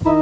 Good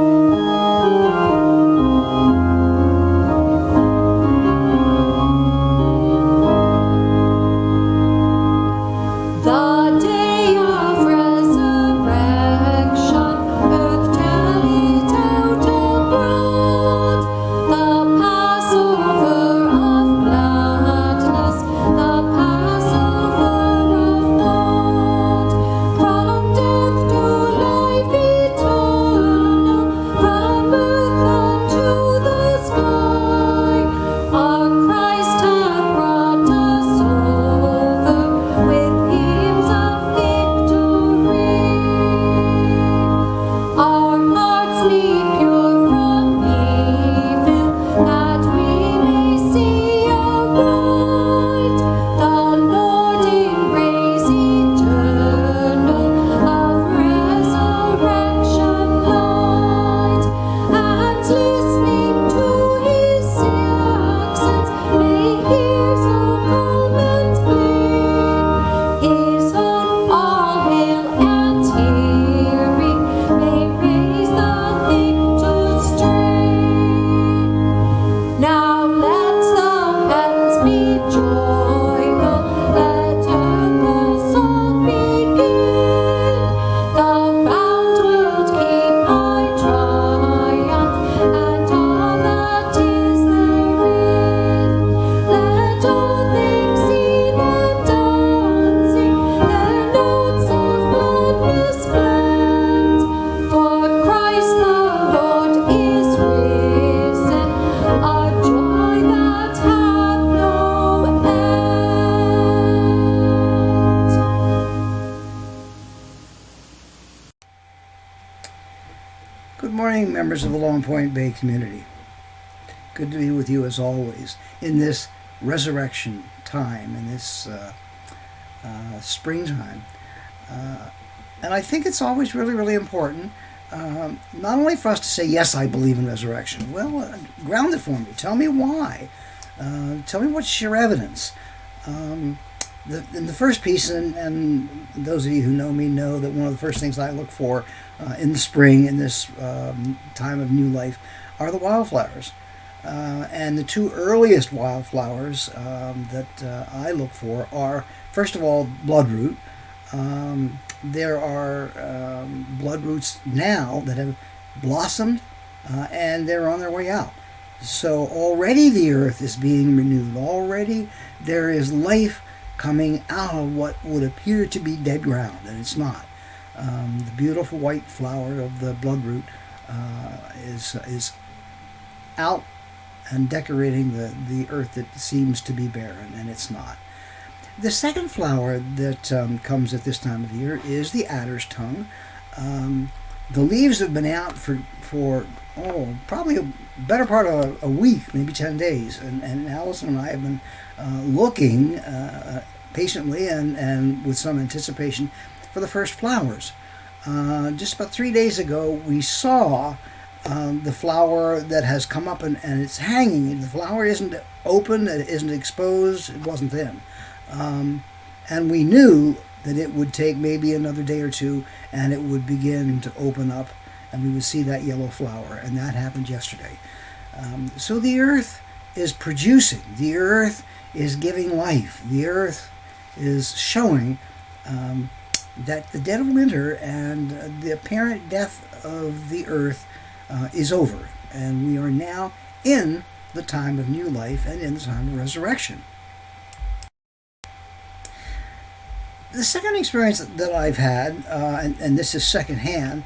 morning, members of the Long Point Bay community. Good to be with you as always in this resurrection time, in this springtime. And I think it's always really, really important, not only for us to say, yes, I believe in resurrection. Well, ground it for me. Tell me why. Tell me what's your evidence. In the first piece, and those of you who know me know that one of the first things I look for in the spring, in this time of new life, are the wildflowers. And the two earliest wildflowers that I look for are, first of all, bloodroot. There are bloodroots now that have blossomed, and they're on their way out. So already the earth is being renewed. Already there is life coming out of what would appear to be dead ground, and it's not. The beautiful white flower of the bloodroot is out and decorating the earth that seems to be barren, and it's not. The second flower that comes at this time of year is the adder's tongue. The leaves have been out for probably a better part of a week, maybe 10 days, and Allison and I have been looking patiently and with some anticipation for the first flowers. Just about 3 days ago, we saw the flower that has come up and it's hanging. The flower isn't open, it isn't exposed, it wasn't thin. And we knew that it would take maybe another day or two and it would begin to open up and we would see that yellow flower, and that happened yesterday. So the earth is producing, the earth is giving life, the earth is showing that the dead of winter and the apparent death of the earth is over, and we are now in the time of new life and in the time of resurrection. The second experience that I've had, and this is secondhand,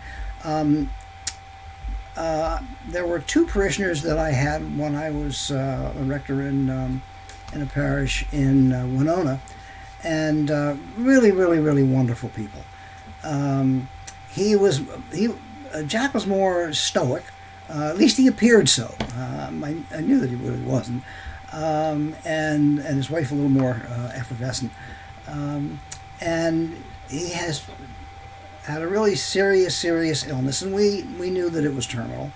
there were two parishioners that I had when I was a rector in a parish in Winona, and really, really, really wonderful people. Jack was more stoic, at least he appeared so. I knew that he really wasn't, and his wife a little more effervescent. And he has had a really serious illness, and we knew that it was terminal,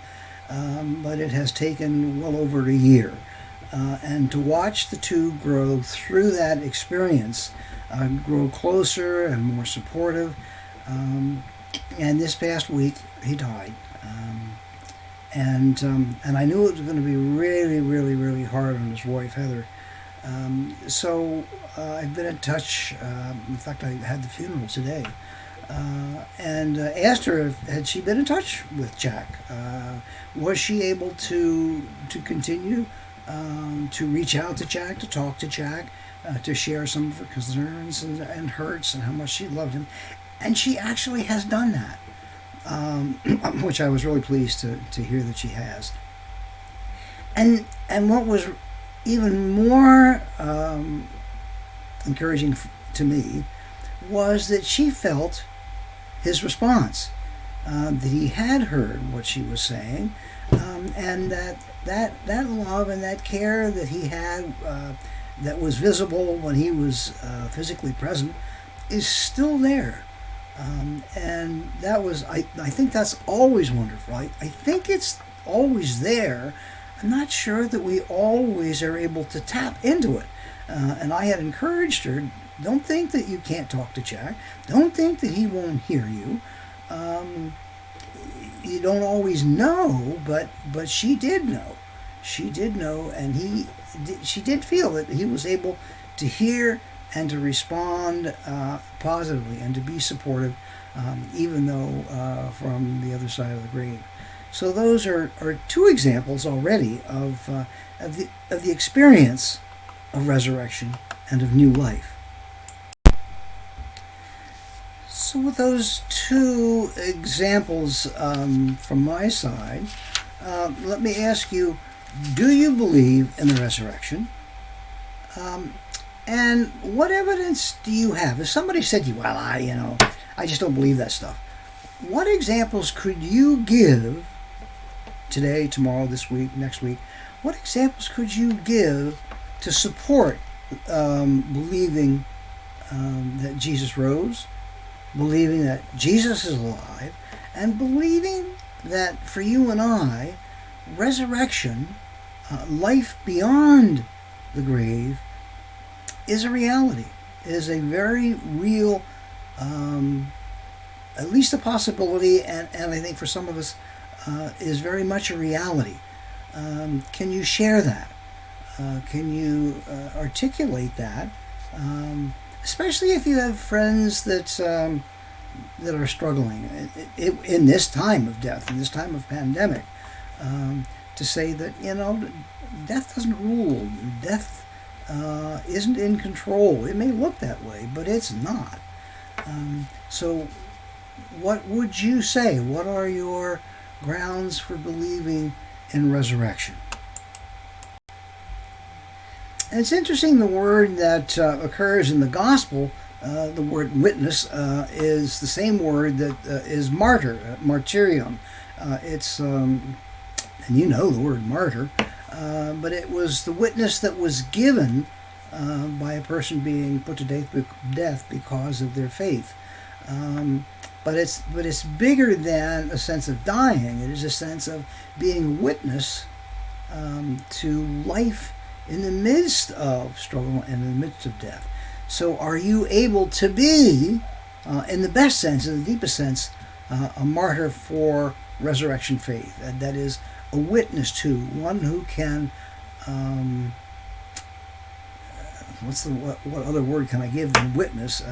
but it has taken well over a year. And to watch the two grow through that experience, grow closer and more supportive, and this past week he died. and I knew it was going to be really, really, really hard on his wife Heather. So I've been in touch. In fact, I had the funeral today, and asked her if had she been in touch with Jack. Was she able to continue to reach out to Jack, to talk to Jack, to share some of her concerns and hurts and how much she loved him, and she actually has done that, which I was really pleased to hear that she has. And what was even more encouraging to me was that she felt his response, that he had heard what she was saying, and that love and that care that he had, that was visible when he was physically present, is still there. And that was, I think that's always wonderful. I think it's always there. I'm not sure that we always are able to tap into it. And I had encouraged her, don't think that you can't talk to Jack. Don't think that he won't hear you. You don't always know, but she did know. She did know, and she did feel that he was able to hear and to respond positively and to be supportive, even though from the other side of the grave. So those are two examples already of the experience of resurrection and of new life. So with those two examples from my side, let me ask you, do you believe in the resurrection? And what evidence do you have? If somebody said to you, well, I just don't believe that stuff. What examples could you give today, tomorrow, this week, next week? What examples could you give to support believing that Jesus rose, believing that Jesus is alive, and believing that for you and I, resurrection, life beyond the grave, is a reality, is a very real, at least a possibility, and I think for some of us is very much a reality. Can you share that? Can you articulate that? Especially if you have friends that are struggling in this time of death, in this time of pandemic, to say that death doesn't rule. Death isn't in control. It may look that way, but it's not. So what would you say? What are your grounds for believing in resurrection? And it's interesting, the word that occurs in the gospel, the word witness, is the same word that is martyr, martyrium. It's, and you know the word martyr, but it was the witness that was given by a person being put to death because of their faith. But it's bigger than a sense of dying. It is a sense of being a witness to life in the midst of struggle and in the midst of death. So are you able to be, in the best sense, in the deepest sense, a martyr for resurrection faith? That is, a witness to, one who can, what other word can I give than witness?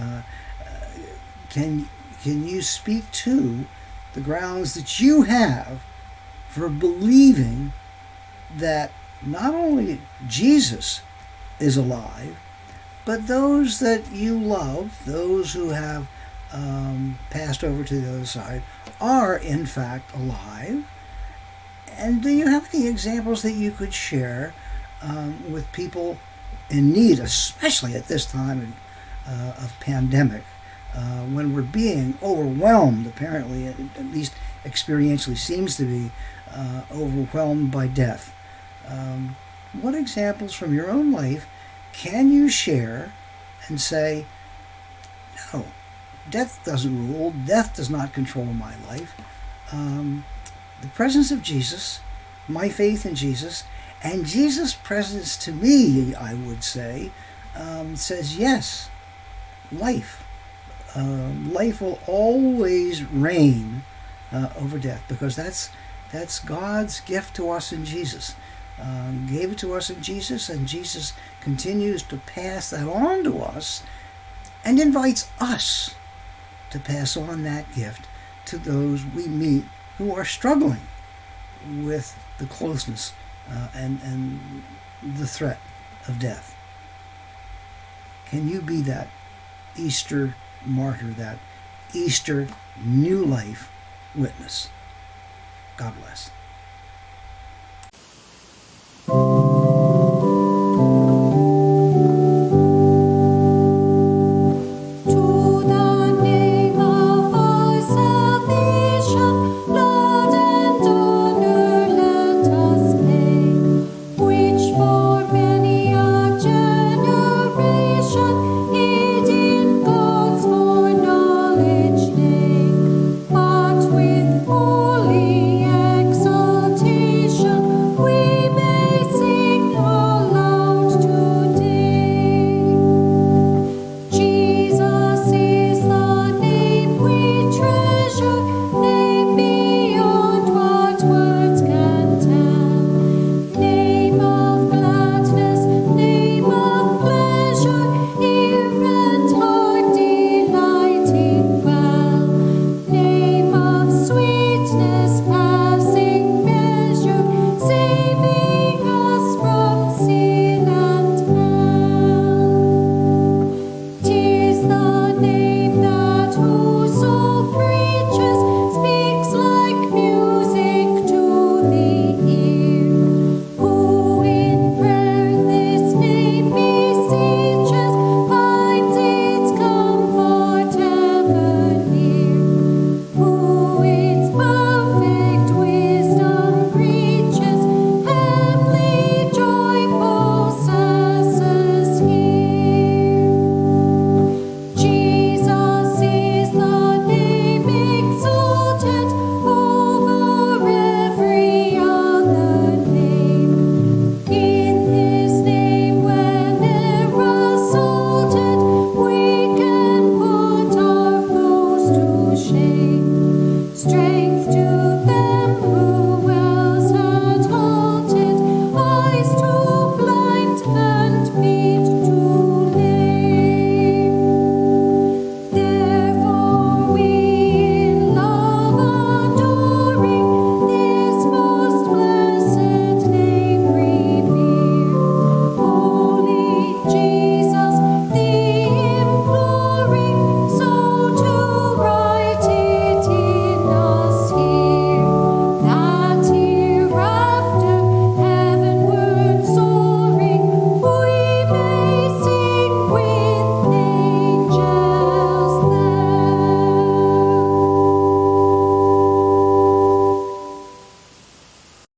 Can you speak to the grounds that you have for believing that not only Jesus is alive, but those that you love, those who have passed over to the other side, are in fact alive? And do you have any examples that you could share with people in need, especially at this time of pandemic, when we're being overwhelmed, apparently, at least experientially seems to be overwhelmed by death? What examples from your own life can you share and say, no, death doesn't rule, death does not control my life. The presence of Jesus, my faith in Jesus, and Jesus' presence to me, I would say, says yes, life. Life will always reign over death, because that's That's God's gift to us in Jesus. Gave it to us in Jesus, and Jesus continues to pass that on to us and invites us to pass on that gift to those we meet who are struggling with the closeness and the threat of death. Can you be that Easter martyr, that Easter new life witness? God bless.